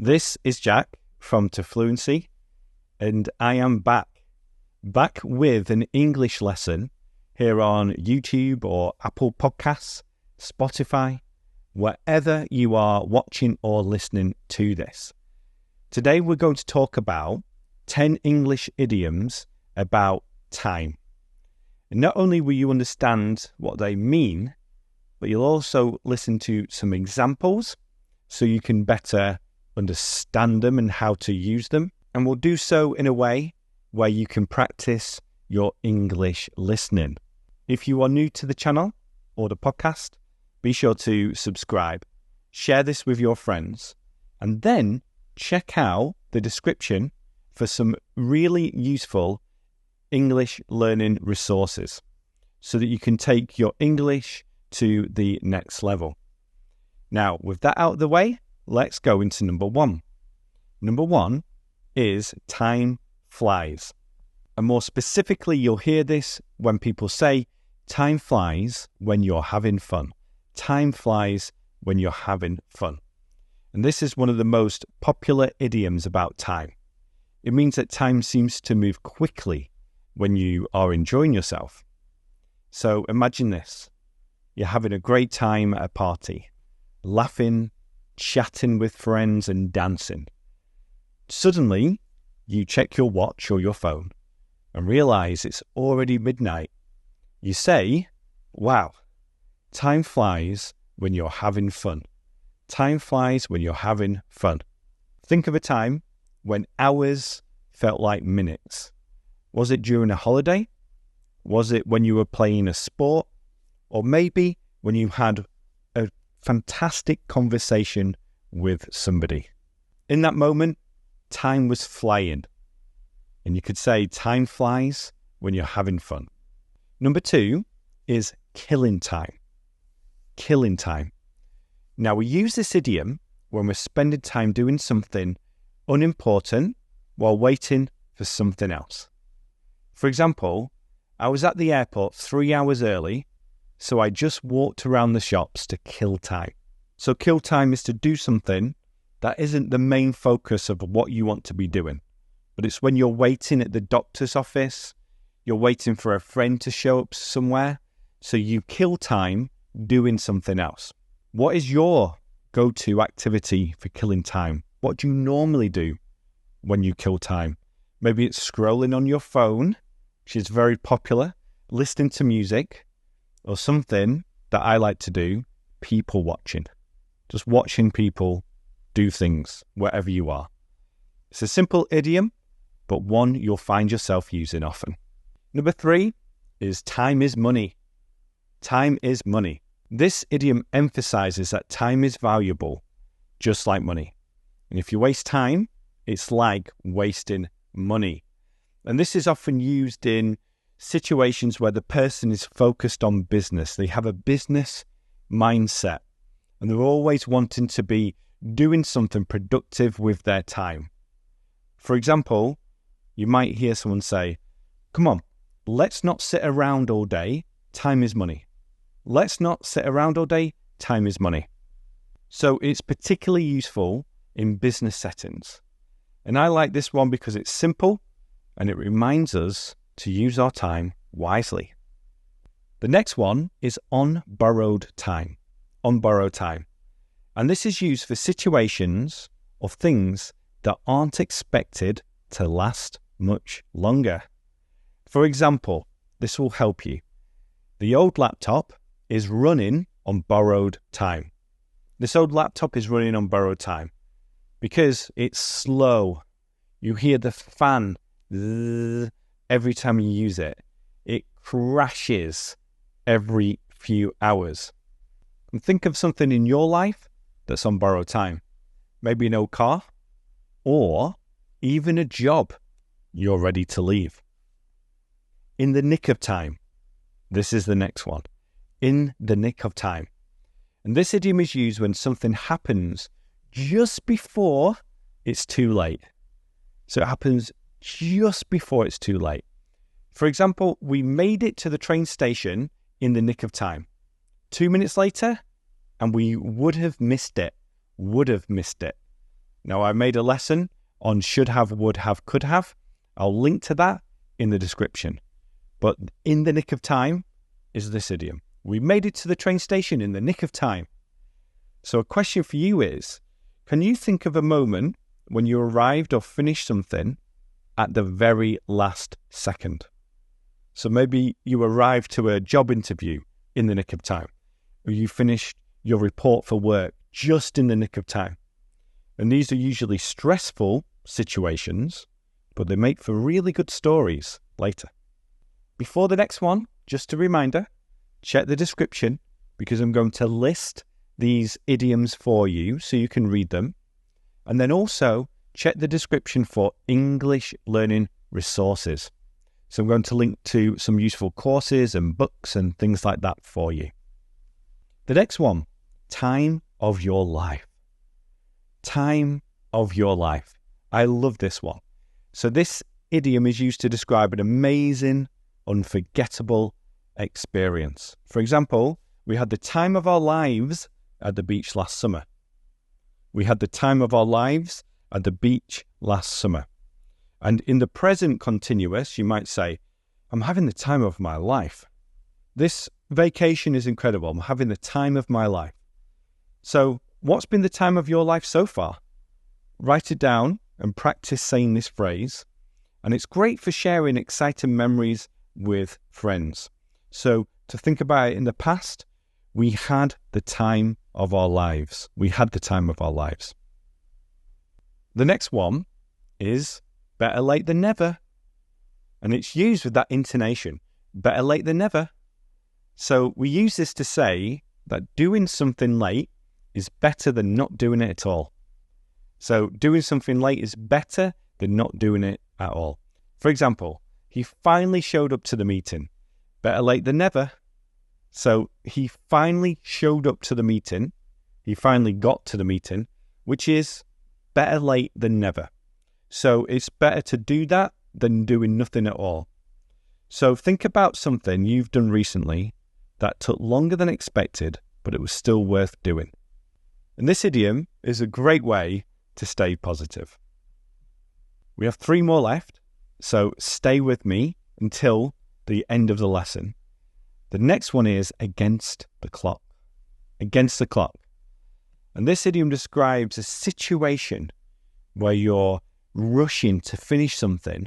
This is Jack from To Fluency, and I am back with an English lesson here on YouTube or Apple Podcasts, Spotify, wherever you are watching or listening to this. Today we're going to talk about 10 English idioms about time. And not only will you understand what they mean, but you'll also listen to some examples so you can better understand them and how to use them. And we'll do so in a way where you can practice your English listening. If you are new to the channel or the podcast, be sure to subscribe, share this with your friends, and then check out the description for some really useful English learning resources so that you can take your English to the next level. Now, with that out of the way, let's go into number one. Number one is time flies. And more specifically, you'll hear this when people say, time flies when you're having fun. Time flies when you're having fun. And this is one of the most popular idioms about time. It means that time seems to move quickly when you are enjoying yourself. So imagine this. You're having a great time at a party, laughing, chatting with friends and dancing. Suddenly, you check your watch or your phone and realize it's already midnight. You say, wow, time flies when you're having fun. Time flies when you're having fun. Think of a time when hours felt like minutes. Was it during a holiday? Was it when you were playing a sport? Or maybe when you had a fantastic conversation with somebody. In that moment, time was flying. And you could say time flies when you're having fun. Number two is killing time. Killing time. Now, we use this idiom when we're spending time doing something unimportant while waiting for something else. For example, I was at the airport 3 hours early, so I just walked around the shops to kill time. So kill time is to do something that isn't the main focus of what you want to be doing. But it's when you're waiting at the doctor's office, you're waiting for a friend to show up somewhere, so you kill time doing something else. What is your go-to activity for killing time? What do you normally do when you kill time? Maybe it's scrolling on your phone, which is very popular, listening to music, or something that I like to do, people watching. Just watching people do things wherever you are. It's a simple idiom, but one you'll find yourself using often. Number three is time is money. Time is money. This idiom emphasizes that time is valuable, just like money. And if you waste time, it's like wasting money. And this is often used in situations where the person is focused on business. They have a business mindset and they're always wanting to be doing something productive with their time. For example, you might hear someone say, come on, let's not sit around all day. Time is money. Let's not sit around all day. Time is money. So it's particularly useful in business settings. And I like this one because it's simple and it reminds us to use our time wisely. The next one is on borrowed time. On borrowed time. And this is used for situations or things that aren't expected to last much longer. For example, this will help you. The old laptop is running on borrowed time. This old laptop is running on borrowed time because it's slow. You hear the fan every time you use it. It crashes every few hours. And think of something in your life that's on borrowed time. Maybe an old car or even a job you're ready to leave. In the nick of time. This is the next one. In the nick of time. And this idiom is used when something happens just before it's too late. So it happens just before it's too late. For example, we made it to the train station in the nick of time. 2 minutes later, and we would have missed it. Now, I made a lesson on should have, would have, could have. I'll link to that in the description. But in the nick of time is this idiom. We made it to the train station in the nick of time. So a question for you is, can you think of a moment when you arrived or finished something at the very last second? So maybe you arrived to a job interview in the nick of time, or you finished your report for work just in the nick of time. And these are usually stressful situations, but they make for really good stories later. Before the next one, just a reminder, check the description because I'm going to list these idioms for you so you can read them. And then also check the description for English learning resources. So I'm going to link to some useful courses and books and things like that for you. The next one, time of your life. Time of your life. I love this one. So this idiom is used to describe an amazing, unforgettable experience. For example, we had the time of our lives at the beach last summer. We had the time of our lives at the beach last summer. And in the present continuous, you might say, I'm having the time of my life. This vacation is incredible. I'm having the time of my life. So what's been the time of your life so far? Write it down and practice saying this phrase. And it's great for sharing exciting memories with friends. So to think about it in the past, we had the time of our lives. We had the time of our lives. The next one is better late than never. And it's used with that intonation, better late than never. So we use this to say that doing something late is better than not doing it at all. So doing something late is better than not doing it at all. For example, he finally showed up to the meeting. Better late than never. So he finally showed up to the meeting. He finally got to the meeting, which is better late than never. So it's better to do that than doing nothing at all. So think about something you've done recently that took longer than expected, but it was still worth doing. And this idiom is a great way to stay positive. We have 3 more left, so stay with me until the end of the lesson. The next one is against the clock. Against the clock. And this idiom describes a situation where you're rushing to finish something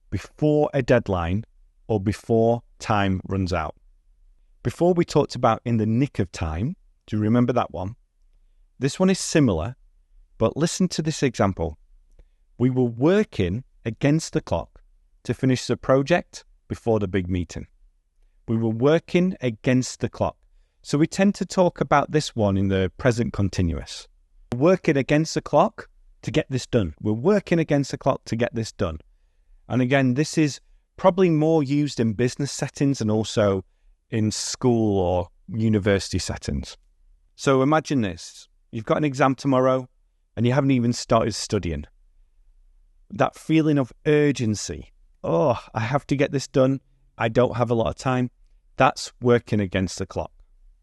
before a deadline or before time runs out. Before we talked about in the nick of time, do you remember that one? This one is similar, but listen to this example. We were working against the clock to finish the project before the big meeting. We were working against the clock. So we tend to talk about this one in the present continuous. We're working against the clock to get this done. We're working against the clock to get this done. And again, this is probably more used in business settings and also in school or university settings. So imagine this. You've got an exam tomorrow and you haven't even started studying. That feeling of urgency. Oh, I have to get this done. I don't have a lot of time. That's working against the clock.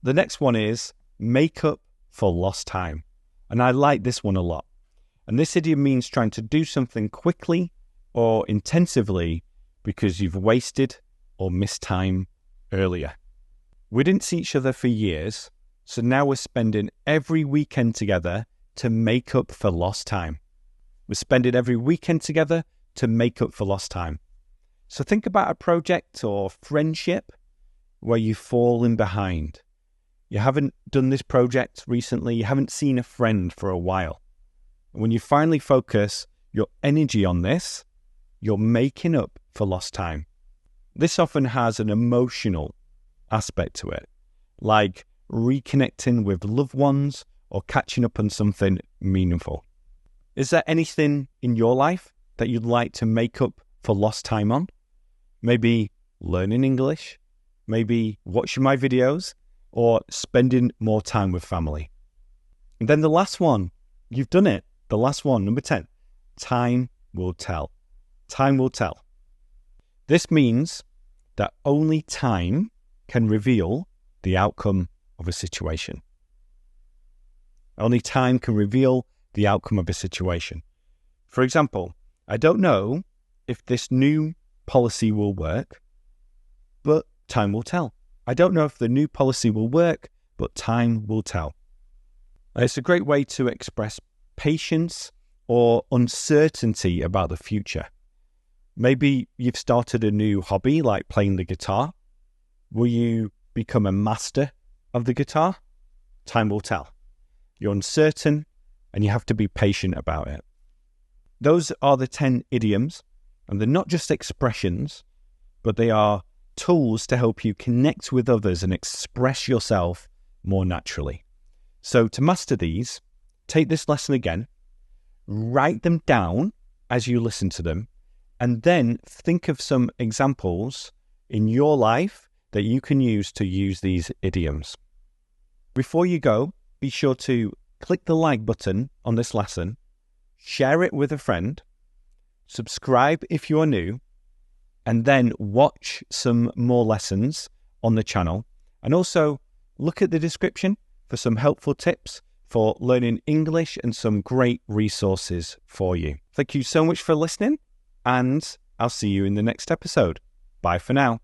The next one is make up for lost time. And I like this one a lot. And this idiom means trying to do something quickly or intensively because you've wasted or missed time earlier. We didn't see each other for years, so now we're spending every weekend together to make up for lost time. We're spending every weekend together to make up for lost time. So think about a project or friendship where you've fallen behind. You haven't done this project recently. You haven't seen a friend for a while. And when you finally focus your energy on this, you're making up for lost time. This often has an emotional aspect to it, like reconnecting with loved ones or catching up on something meaningful. Is there anything in your life that you'd like to make up for lost time on? Maybe learning English, maybe watching my videos, or spending more time with family. And then the last one, you've done it. The last one, number 10, time will tell. Time will tell. This means that only time can reveal the outcome of a situation. Only time can reveal the outcome of a situation. For example, I don't know if this new policy will work, but time will tell. I don't know if the new policy will work, but time will tell. It's a great way to express patience or uncertainty about the future. Maybe you've started a new hobby like playing the guitar. Will you become a master of the guitar? Time will tell. You're uncertain and you have to be patient about it. Those are the 10 idioms, and they're not just expressions, but they are tools to help you connect with others and express yourself more naturally. So to master these, take this lesson again, write them down as you listen to them, and then think of some examples in your life that you can use to use these idioms. Before you go, be sure to click the like button on this lesson, share it with a friend, subscribe if you are new, and then watch some more lessons on the channel. And also look at the description for some helpful tips for learning English and some great resources for you. Thank you so much for listening, and I'll see you in the next episode. Bye for now.